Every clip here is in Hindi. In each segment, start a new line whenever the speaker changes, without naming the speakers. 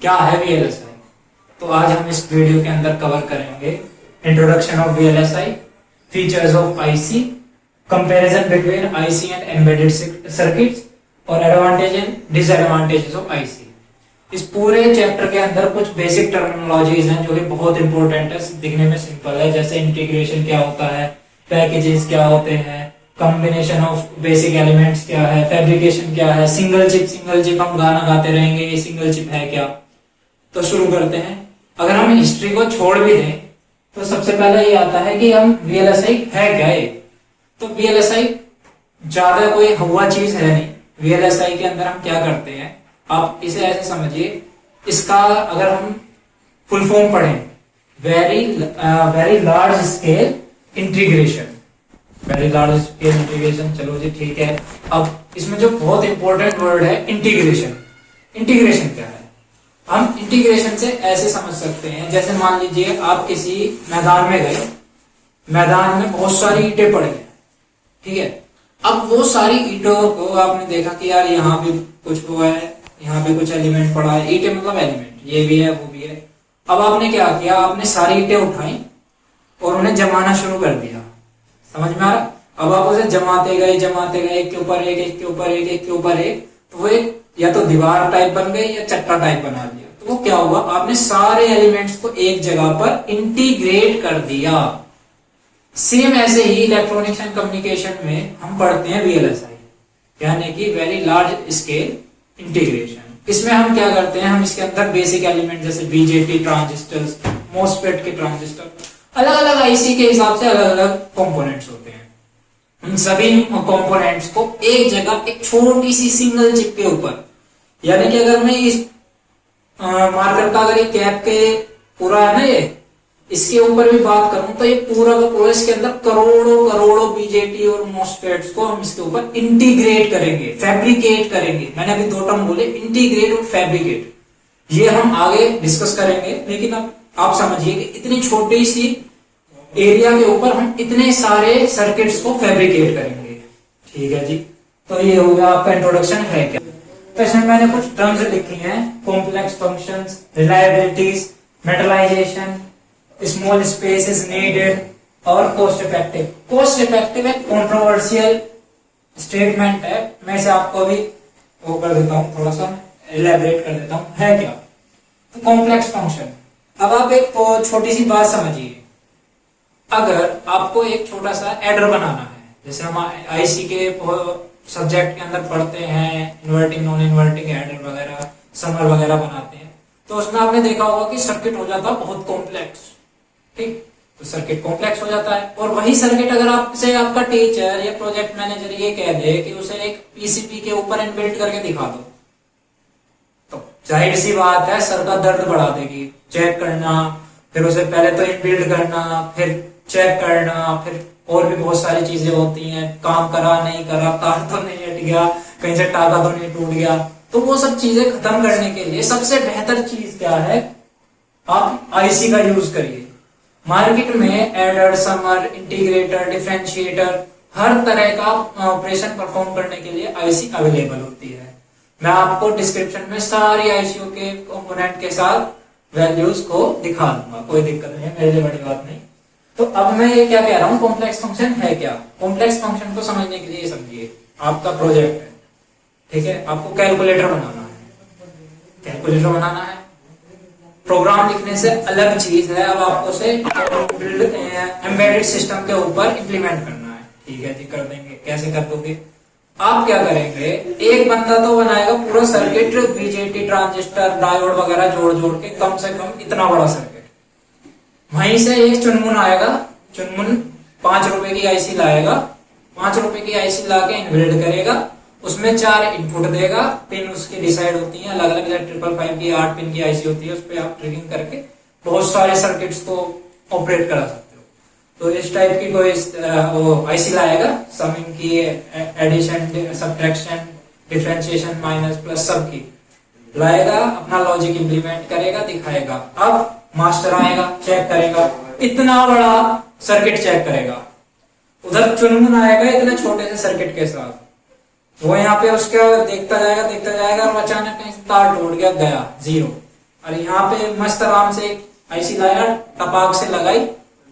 क्या है वीएलएसआई। तो आज हम इस वीडियो के अंदर कवर करेंगे introduction of VLSI, features of IC, comparison between IC and embedded circuits और advantage and disadvantages of IC. इस पूरे चैप्टर के अंदर कुछ बेसिक टर्मिनोलॉजीज हैं जो कि बहुत इंपॉर्टेंट है, दिखने में सिंपल है, जैसे इंटीग्रेशन क्या होता है, पैकेजेस क्या होते हैं, कॉम्बिनेशन ऑफ बेसिक एलिमेंट्स क्या है, फैब्रिकेशन क्या है, सिंगल चिप हम गाना गाते रहेंगे, ये सिंगल चिप है क्या। तो शुरू करते हैं। अगर हम हिस्ट्री को छोड़ भी दें तो सबसे पहले ये आता है कि हम वीएलएसआई है क्या है। तो वीएलएसआई ज्यादा कोई हुआ चीज है नहीं। वीएलएसआई के अंदर हम क्या करते हैं, आप इसे ऐसे समझिए, इसका अगर हम फुल फॉर्म पढ़ें, very large scale integration, very large scale integration. चलो जी ठीक है। अब इसमें जो बहुत इंपॉर्टेंट वर्ड है इंटीग्रेशन। इंटीग्रेशन क्या है? हम इंटीग्रेशन से ऐसे समझ सकते हैं, जैसे मान लीजिए आप किसी मैदान में गए, मैदान में बहुत सारी ईंटें पड़ी हैं, ठीक है। अब वो सारी ईंटों को आपने देखा कि यार यहाँ भी कुछ हुआ है, यहाँ पे कुछ एलिमेंट पड़ा है, ईंटें मतलब एलिमेंट, ये भी है वो भी है। अब आपने क्या किया, आपने सारी ईंटें उठाई और उन्हें जमाना शुरू कर दिया। समझ में आ रहा? अब आप उसे जमाते गए एक के ऊपर एक, एक के ऊपर एक, एक के ऊपर एक, तो वो एक या तो दीवार टाइप बन गई या चट्टा टाइप बना दिया। तो वो क्या हुआ, आपने सारे एलिमेंट्स को एक जगह पर इंटीग्रेट कर दिया। सेम ऐसे ही इलेक्ट्रॉनिक्स एंड कम्युनिकेशन में हम पढ़ते हैं वीएलएसआई, यानी कि वेरी लार्ज स्केल इंटीग्रेशन। इसमें हम क्या करते हैं, हम इसके अंदर बेसिक एलिमेंट जैसे बीजेटी ट्रांजिस्टर्स, मॉसफेट के ट्रांजिस्टर, अलग अलग आईसी के हिसाब से अलग अलग कंपोनेंट्स होते हैं। उन सभी कंपोनेंट्स को एक जगह एक छोटी सी सिंगल चिप के ऊपर, यानी कि अगर मैं इस मार्कर का अगर ये कैप के पूरा है ना, ये इसके ऊपर भी बात करूं तो ये पूरा का पूरा इसके अंदर करोड़ों करोड़ों बीजेटी और मॉसफेट्स को हम इसके ऊपर इंटीग्रेट करेंगे, फैब्रिकेट करेंगे। मैंने अभी दो टर्म बोले, इंटीग्रेट और फैब्रिकेट, ये हम आगे डिस्कस करेंगे। लेकिन अब आप समझिए कि इतनी छोटी सी एरिया के ऊपर हम इतने सारे सर्किट्स को फैब्रिकेट करेंगे, ठीक है जी। तो ये हो गया आपका इंट्रोडक्शन है क्या। तो इसमें मैंने कुछ टर्म्स लिखी हैं, complex functions, reliabilities, metallization, small space is needed और कॉस्ट इफेक्टिव। कॉस्ट इफेक्टिव एक कंट्रोवर्शियल स्टेटमेंट है, मैं इसे आपको अभी वो कर देता हूँ, थोड़ा सा इलैबोरेट कर देता हूँ, है क्या। तो कॉम्प्लेक्स फंक्शन, अब आप एक छोटी सी बात समझिए, अगर आपको एक छोटा सा एडर बनाना है, जैसे हम आईसी के सब्जेक्ट के अंदर पढ़ते हैं, इन्वर्टिंग नॉन इन्वर्टिंग एडर वगैरह, समर वगैरह बनाते हैं, तो उसमें आपने देखा होगा कि सर्किट हो जाता है बहुत कॉम्प्लेक्स, ठीक। तो सर्किट कॉम्प्लेक्स हो जाता है, और वही सर्किट अगर आपसे आपका टीचर या प्रोजेक्ट मैनेजर ये कह दे कि उसे एक पीसीबी के ऊपर इनबिल्ट करके दिखा दो, तो जाहिर सी बात है सर का दर्द बढ़ा देगी। चेक करना, फिर उसे पहले तो इनबिल्ट करना, फिर चेक करना, फिर और भी बहुत सारी चीजें होती हैं, काम करा नहीं करा, तार तो नहीं हट गया, कहीं से टाका तो नहीं टूट गया। तो वो सब चीजें खत्म करने के लिए सबसे बेहतर चीज क्या है, आप आईसी का यूज करिए। मार्केट में एडर, समर, इंटीग्रेटर, डिफरेंशिएटर, हर तरह का ऑपरेशन परफॉर्म करने के लिए आईसी अवेलेबल होती है। मैं आपको डिस्क्रिप्शन में सारी आईसीयू के कंपोनेंट के साथ वैल्यूज को दिखा दूंगा, कोई दिक्कत नहीं है, मेरे लिए बड़ी बात नहीं। तो अब मैं ये क्या कह रहा हूँ, कॉम्प्लेक्स फंक्शन है क्या। कॉम्प्लेक्स फंक्शन को समझने के लिए समझिए, आपका प्रोजेक्ट है, ठीक है, आपको कैलकुलेटर बनाना है, कैलकुलेटर बनाना है। प्रोग्राम लिखने से अलग चीज है, अब आपको उसे एम्बेडेड सिस्टम के ऊपर इंप्लीमेंट करना है, ठीक है जी, कर देंगे। कैसे कर दोगे, आप क्या करेंगे, एक बंदा तो बनाएगा पूरा सर्किट, बीजेटी, ट्रांजिस्टर, डायोड वगैरह जोड़ जोड़ के कम से कम इतना बड़ा सर्किट। वहीं से एक चुनमुन आएगा, चुनमुन 5 रुपए की आईसी लाएगा, 5 रुपए की आईसी लाके इनबिल्ड करेगा, उसमें 4 इनपुट देगा, पिन उसकी डिसाइड होती हैं अलग अलग, 555 की 8 पिन की आईसी होती है, उस पर आप ट्रिगिंग करके बहुत सारे सर्किट्स को ऑपरेट करा सकते हो। तो इस टाइप की कोई वो आईसी लाएगा, समिंग की, addition, subtraction, differentiation, minus plus सब की लाएगा, अपना लॉजिक इंप्लीमेंट करेगा, दिखाएगा। अब मास्टर आएगा, चेक करेगा, इतना बड़ा सर्किट चेक करेगा, उधर चुनमुन आएगा इतने छोटे से सर्किट के साथ, वो यहाँ पे उसका देखता जाएगा और अचानक कहीं तार टूट गया, गया जीरो। और यहाँ पे मस्त आराम से आईसी लाया, टपाक से लगाई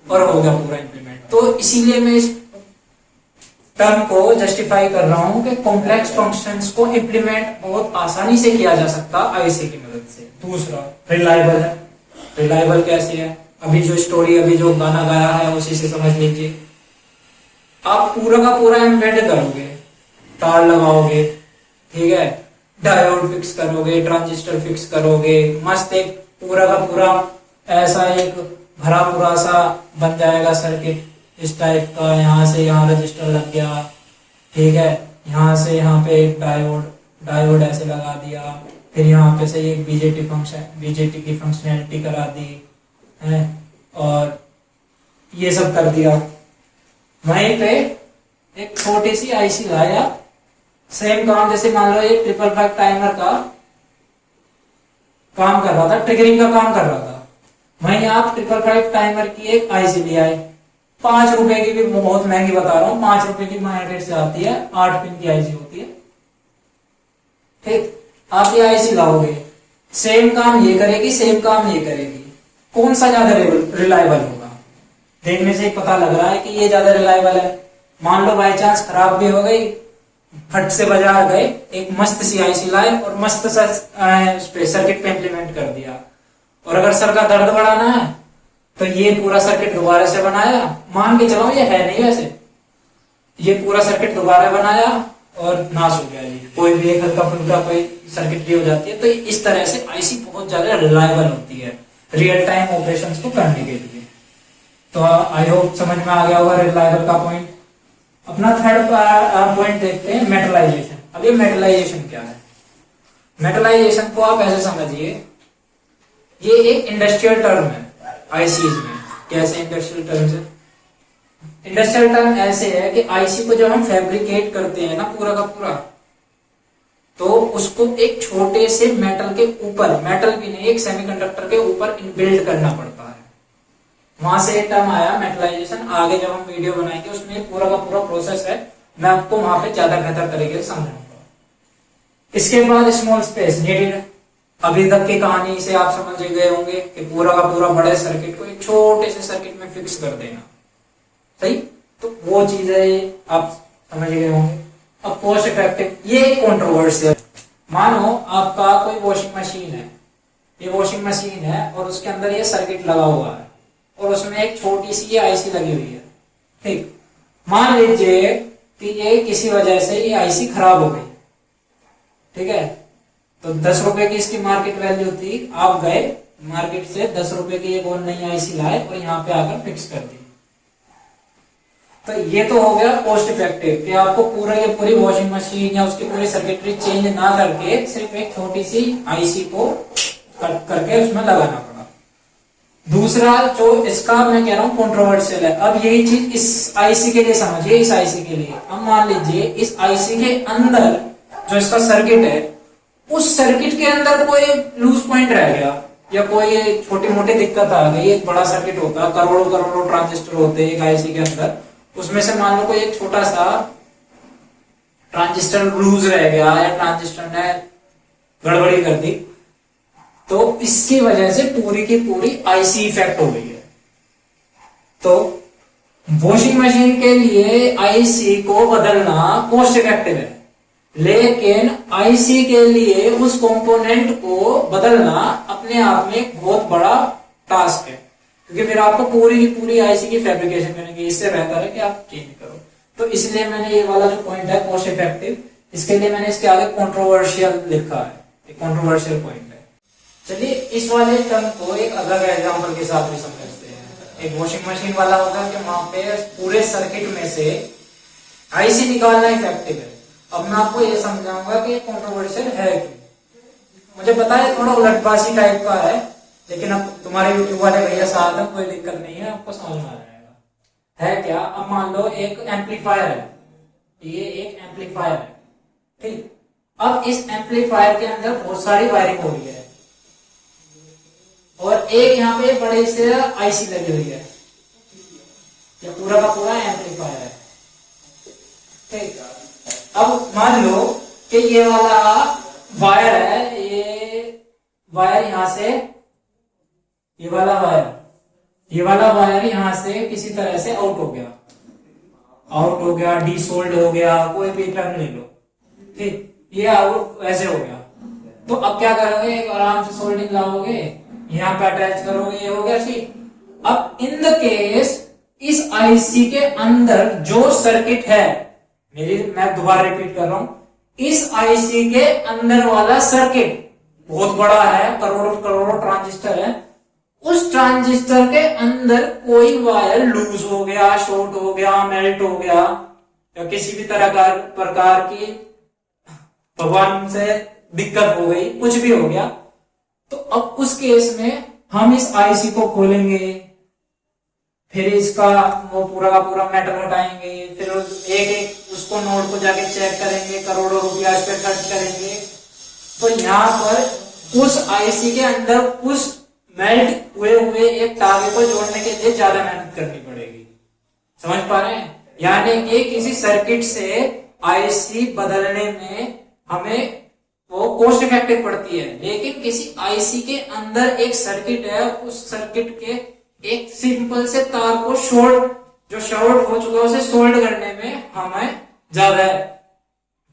और हो गया पूरा इंप्लीमेंट। तो इसीलिए मैं इस टर्म को जस्टिफाई कर रहा हूं कि कॉम्प्लेक्स फंक्शंस को इंप्लीमेंट बहुत आसानी से किया जा सकता आईसी की मदद से। दूसरा रिलायबल है। रिलायबल कैसे है, अभी जो स्टोरी, अभी जो गाना गाया है उसी से समझ लीजिए। आप पूरा का पूरा एम्बेड करोगे, तार लगाओगे, ठीक है, डायोड फिक्स करोगे, ट्रांजिस्टर फिक्स करोगे, मस्त एक पूरा का पूरा ऐसा एक भरा पूरा सा बन जाएगा सर्किट इस टाइप का। यहाँ से यहाँ रजिस्टर लग गया, ठीक है, यहाँ से यहाँ पे एक डायोड ऐसे लगा दिया, फिर यहाँ पे से एक बीजेटी की फंक्शनैलिटी करा दी है, और ये सब कर दिया। वहीं पे एक छोटी सी आईसी लाया, सेम काम, जैसे मान लो एक 555 टाइमर का काम कर रहा था, ट्रिगरिंग का काम कर रहा था। वहीं आप 555 टाइमर की एक आईसी ले आए, 5 रुपए की भी, बहुत महंगी बता रहा हूँ, 5 रुपए की मार्केट से आती है, 8 पिन की आईसी होती है, ठीक। आप ये आईसी लाओगे, सेम काम ये करेगी, सेम काम ये करेगी, कौन सा ज्यादा रिलायबल होगा? देखने से ही पता लग रहा है कि ये ज्यादा रिलायबल है। मान लो बाई चांस खराब भी हो गई, फट से बाजार गए, एक मस्त सी आईसी लाए और मस्त सा सर्किट पे इंप्लीमेंट कर दिया, और अगर सर का दर्द बढ़ाना है तो ये पूरा सर्किट दोबारा से बनाया, मान के चलो ये है नहीं वैसे, ये पूरा सर्किट दोबारा बनाया और नाश हो गया। जी कोई भी एक हल्का फुल्का कोई सर्किट भी हो जाती है। तो इस तरह से आईसी बहुत ज्यादा रिलायबल होती है रियल टाइम ऑपरेशंस को करने के लिए। तो आई होप समझ में आ गया होगा रिलायबल का पॉइंट। अपना थर्ड पॉइंट देखते हैं, मेटलाइजेशन। अब ये मेटलाइजेशन क्या है? मेटलाइजेशन को आप ऐसे समझिए, ये एक इंडस्ट्रियल टर्म है आईसीज में। कैसे इंडस्ट्रियल टर्म है? इंडस्ट्रियल टर्म ऐसे है कि आईसी को जब हम फैब्रिकेट करते हैं ना पूरा का पूरा, तो उसको एक छोटे से मेटल के ऊपर, मेटल भी नहीं, एक सेमीकंडक्टर के ऊपर इनबिल्ड करना पड़ता है। वहां से एक टर्म आया मेटलाइजेशन। आगे जब हम वीडियो बनाएंगे उसमें पूरा का पूरा प्रोसेस है, मैं आपको वहां पे ज्यादा बेहतर तरीके से समझाऊंगा। इसके बाद स्मॉल स्पेस नीडेड। अभी तक की कहानी से आप समझ गए होंगे कि पूरा का पूरा बड़े सर्किट को एक छोटे से सर्किट में फिक्स कर देना, सही। तो वो चीजें आप समझ गए होंगे। अब कॉस्ट इफेक्टिव, ये एक कंट्रोवर्शियल। मानो आपका कोई वॉशिंग मशीन है, ये वॉशिंग मशीन है और उसके अंदर ये सर्किट लगा हुआ है और उसमें एक छोटी सी आईसी लगी हुई है, ठीक। मान लीजिए कि ये किसी वजह से ये आईसी खराब हो गई, ठीक है, तो 10 रुपए की इसकी मार्केट वैल्यू थी। आप गए मार्केट से 10 रुपए की एक और नई आईसी लाए और यहाँ पे आकर फिक्स कर दी। तो ये तो हो गया कॉस्ट इफेक्टिव कि आपको पूरा ये पूरी वॉशिंग मशीन या उसकी पूरी सर्किटरी चेंज ना करके सिर्फ एक छोटी सी आईसी को कट करके उसमें लगाना पड़ा। दूसरा जो इसका मैं कह रहा हूं कंट्रोवर्शियल है। अब यही चीज इस आईसी के लिए समझिए, इस आईसी के लिए। अब मान लीजिए इस आईसी के अंदर जो इसका सर्किट है, उस सर्किट के अंदर कोई लूज पॉइंट रह गया या कोई छोटी मोटी दिक्कत आ गई। एक बड़ा सर्किट होता है, करोड़ों करोड़ों ट्रांजिस्टर होते हैं एक आईसी के अंदर, उसमें से मान लो कोई एक छोटा सा ट्रांजिस्टर लूज रह गया या ट्रांजिस्टर ने गड़बड़ी कर दी, तो इसकी वजह से पूरी की पूरी आईसी इफेक्ट हो गई है। तो वॉशिंग मशीन के लिए आईसी को बदलना कॉस्ट इफेक्टिव है, लेकिन आईसी के लिए उस कंपोनेंट को बदलना अपने आप में एक बहुत बड़ा टास्क है, क्योंकि फिर आपको पूरी की पूरी आईसी की फैब्रिकेशन करनी है। इससे बेहतर है कि आप चेंज करो। तो इसलिए मैंने ये वाला जो पॉइंट है कॉस्ट इफेक्टिव, इसके लिए मैंने इसके आगे कंट्रोवर्शियल लिखा है, एक कंट्रोवर्शियल पॉइंट है। चलिए इस वाले टर्म को एक अलग एग्जांपल के साथ भी समझते हैं। एक वॉशिंग मशीन वाला होगा कि वहां पे पूरे सर्किट में से आईसी निकालना इफेक्टिव है। अब मैं आपको ये समझाऊंगा कि कंट्रोवर्शियल है क्यों। मुझे पता है थोड़ा उलटबाजी टाइप का है, लेकिन अब तुम्हारे यूट्यूब वाले भैया साथ हैं, कोई दिक्कत नहीं है, आपको समझ में आ जाएगा। है क्या? अब मान लो एक एम्पलीफायर है, ये एक एम्पलीफायर है, ठीक। अब इस एम्पलीफायर के अंदर बहुत सारी वायरिंग हो रही है और एक यहाँ पे बड़े से आईसी लगी हुई है। ये पूरा का पूरा एम्पलीफायर है, ठीक। अब मान लो कि ये वाला वायर है, ये वायर यहां से, ये वाला वायर यहां से किसी तरह से आउट हो गया, डीसोल्ड हो गया, कोई भी टर्म ले लो, ठीक, ये आउट ऐसे हो गया। तो अब क्या करोगे, एक आराम से सोल्डिंग लाओगे, यहाँ पे अटैच करोगे, ये हो गया ठीक। अब इन द केस इस आईसी के अंदर जो सर्किट है, मैं दोबारा रिपीट कर रहा हूं, इस आईसी के अंदर वाला सर्किट बहुत बड़ा है, करोड़ों करोड़ों ट्रांजिस्टर है, उस ट्रांजिस्टर के अंदर कोई वायर लूज हो गया, शॉर्ट हो गया, मेल्ट हो गया, या किसी भी तरह का प्रकार की भगवान से दिक्कत हो गई, कुछ भी हो गया, तो अब उस केस में हम इस आईसी को खोलेंगे, फिर इसका वो पूरा का पूरा मेटल हटाएंगे, फिर एक एक उसको नोड को जाके चेक करेंगे, करोड़ों रुपया इस पे खर्च करेंगे। तो यहाँ पर उस आईसी के अंदर उस मेल्ट हुए एक तागे को जोड़ने के लिए ज्यादा मेहनत करनी पड़ेगी। समझ पा रहे हैं? यानी कि किसी सर्किट से आईसी बदलने में हमें वो कॉस्ट इफेक्टिव पड़ती है, लेकिन किसी आईसी के अंदर एक सर्किट है, उस सर्किट के एक सिंपल से तार को जो शॉर्ट हो चुका है उसे सोल्ड करने में हमें ज्यादा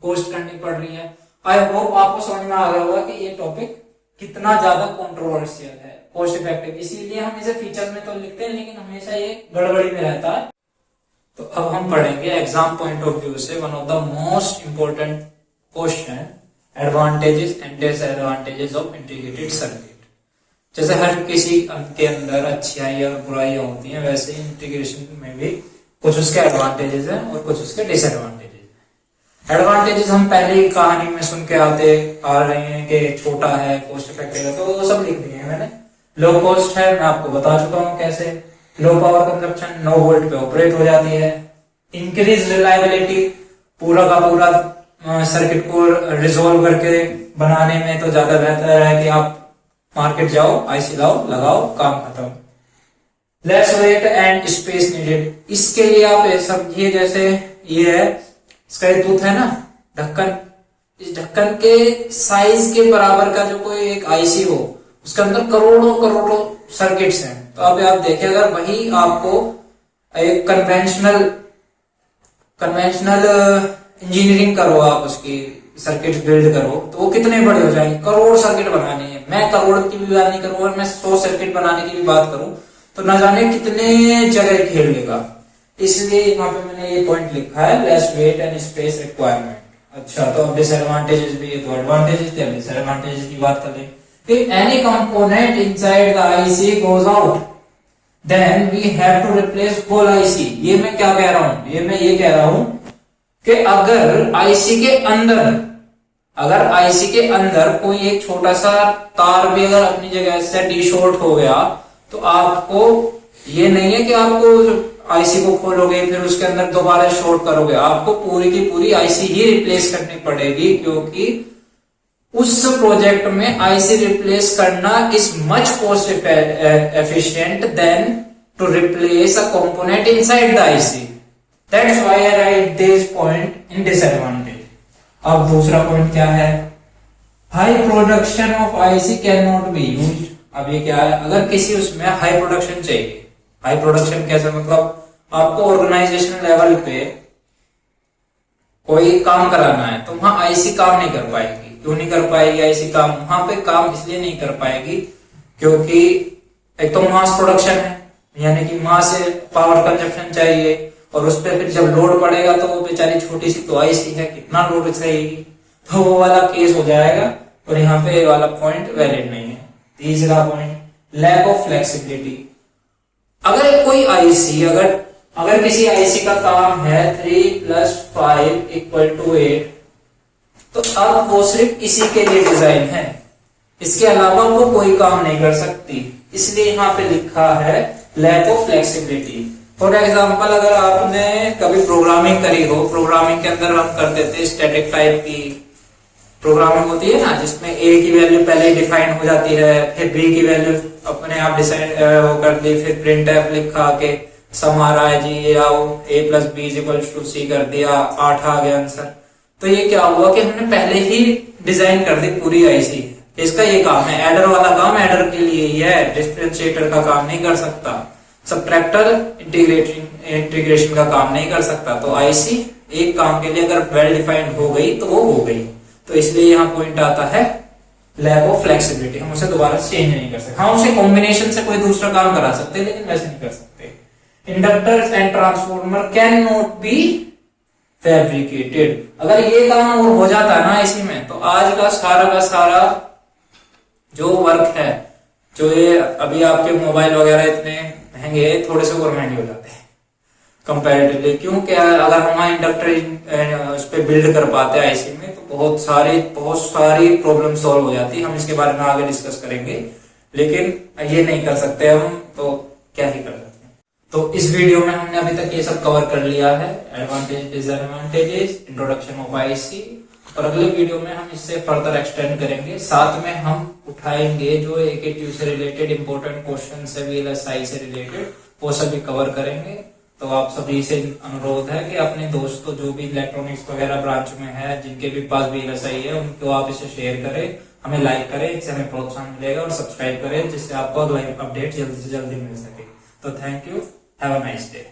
कॉस्ट करनी पड़ रही है। आई होप आपको समझ में आ गया होगा कि ये टॉपिक कितना ज्यादा कंट्रोवर्शियल है, कॉस्ट इफेक्टिव। इसीलिए हम इसे फीचर्स में तो लिखते हैं, लेकिन हमेशा ये गड़बड़ी में रहता है। तो अब हम पढ़ेंगे एग्जाम पॉइंट ऑफ व्यू से one of the most important question, advantages and disadvantages of integrated circuit. जैसे हर किसी के अंदर अच्छाइयां और बुराइयां होती हैं, वैसे इंटीग्रेशन में भी कुछ उसके एडवांटेजेस हैं और कुछ उसके डिसएडवांटेजेस हैं। एडवांटेजेस हम पहले ही कहानी में सुन के आ रहे हैं कि छोटा है, कॉस्ट इफेक्टिव है, तो वो सब लिख दिए हैं मैंने। लो कॉस्ट है, मैं आपको बता चुका हूँ कैसे। लो पावर कंजप्शन, 9 वोल्ट पे ऑपरेट हो जाती है। इंक्रीज रिलायबिलिटी, पूरा का पूरा सर्किट को रिजोल्व करके बनाने में तो ज्यादा बेहतर है कि आप मार्केट जाओ, आईसी लाओ, लगाओ, काम खत्म। Less weight and space needed, इसके लिए आप समझिए जैसे ये है, इसका ये टूथ है ना ढक्कन, इस ढक्कन के साइज के बराबर का जो कोई एक आईसी हो, उसके अंदर करोड़ों करोड़ों सर्किट्स हैं। तो अब आप देखिए, अगर वही आपको एक कन्वेंशनल इंजीनियरिंग करो, आप उसकी सर्किट बिल्ड करो, तो वो कितने बड़े हो जाएंगे, करोड़ सर्किट बनाने हैं। मैं करोड़ की भी बात नहीं करूँ, और मैं 100 सर्किट बनाने की भी बात करूं तो न जाने कितने जगह खेल लेगा। इसलिए यहाँ पे मैंने ये पॉइंट लिखा है, less weight and space requirement. अच्छा, तो अब डिसएडवांटेजेस भी, तो एडवांटेजेस थे, डिसएडवांटेजेस की बात कर लें। If any component inside the IC goes out, then we have to replace whole IC। ये मैं क्या कह रहा हूं, ये कह रहा हूं कि अगर आईसी के अंदर कोई एक छोटा सा तार भी अगर अपनी जगह से डीशॉर्ट हो गया, तो आपको ये नहीं है कि आपको आईसी को खोलोगे फिर उसके अंदर दोबारा शॉर्ट करोगे, आपको पूरी की पूरी आईसी ही रिप्लेस करनी पड़ेगी, क्योंकि उस प्रोजेक्ट में आईसी रिप्लेस करना is much cost efficient than to replace a component inside the IC. That's why I write this point in disadvantage. अब दूसरा पॉइंट क्या है, high production of IC can not be used. अब ये क्या है, अगर किसी उसमें हाई प्रोडक्शन चाहिए, हाई प्रोडक्शन कैसे, मतलब आपको ऑर्गेनाइजेशन लेवल पे कोई काम कराना है, तो वहां आईसी काम नहीं कर पाएगी। क्यों नहीं कर पाएगी आईसी काम, वहां पे काम इसलिए नहीं कर पाएगी क्योंकि एक तो मास प्रोडक्शन है, यानी कि मास से पावर कंजप्शन चाहिए, और उस पर फिर जब लोड पड़ेगा तो वो बेचारी छोटी सी तो आईसी है, कितना लोड सहेगी, तो वो वाला केस हो जाएगा, और यहाँ पे वाला पॉइंट वैलिड नहीं है। तीसरा पॉइंट, लैक ऑफ फ्लेक्सिबिलिटी। अगर कोई आईसी, अगर किसी आईसी का काम है 3 + 5 = 8, तो अब वो सिर्फ इसी के लिए डिजाइन है, इसके अलावा वो कोई काम नहीं कर सकती, इसलिए यहाँ पे लिखा है lack of flexibility. For example, अगर आपने कभी प्रोग्रामिंग करी हो, प्रोग्रामिंग के अंदर हम करते थे स्टैटिक टाइप की प्रोग्रामिंग होती है ना, जिसमें ए की वैल्यू पहले डिफाइन हो जाती है, फिर बी की वैल्यू अपने आप डिसाइड कर दी, फिर प्रिंट एफ लिखा के सम आ रहा है जी, ये आओ a + b = c कर दिया, 8 आ गया आंसर। तो ये क्या हुआ कि हमने पहले ही डिजाइन कर दी पूरी आईसी
इसका ये काम है। एडर वाला काम एडर के लिए ही है, डिफरेंशिएटर का काम नहीं कर सकता। सबट्रैक्टर इंटीग्रेशन का काम नहीं कर सकता। तो आईसी एक काम के लिए अगर वेल डिफाइंड हो गई तो वो हो गई। तो इसलिए यहाँ पॉइंट आता है लैक ऑफ फ्लेक्सिबिलिटी, हम उसे दोबारा चेंज नहीं कर सकते। हाँ, उसे कॉम्बिनेशन से कोई दूसरा काम करा सकते हैं, लेकिन वैसे नहीं कर सकते। Inductors and transformer can not B fabricated. अगर ये काम और हो जाता है ना इसी में, तो आज का सारा जो वर्क है, जो ये अभी आपके मोबाइल वगैरह इतने महंगे, थोड़े से और महंगे हो जाते हैं कंपैरेटिवली। क्यों? क्या अगर हम इंडक्टर उस पर बिल्ड कर पाते हैं आईसी में, तो बहुत सारी प्रॉब्लम सॉल्व हो जाती है। हम इसके बारे में आगे डिस्कस करेंगे, लेकिन ये नहीं कर सकते हम, तो क्या ही कर सकते हैं। तो इस वीडियो में हमने अभी तक ये सब कवर कर लिया है, advantage, disadvantages, introduction of IC. और अगले वीडियो में हम इससे फर्दर एक्सटेंड करेंगे। साथ में हम उठाएंगे जो AKTU से रिलेटेड इंपॉर्टेंट क्वेश्चन है, VLSI से रिलेटेड, वो सभी कवर करेंगे। तो आप सभी से अनुरोध है कि अपने दोस्तों जो भी इलेक्ट्रॉनिक्स वगैरह ब्रांच में है, जिनके भी पास VLSI है, उनको आप इसे शेयर करें, हमें लाइक करें, इससे हमें प्रोत्साहन मिलेगा। और सब्सक्राइब करें, जिससे आपको अगला अपडेट जल्दी से जल्दी मिल सके। तो thank you, have a nice day.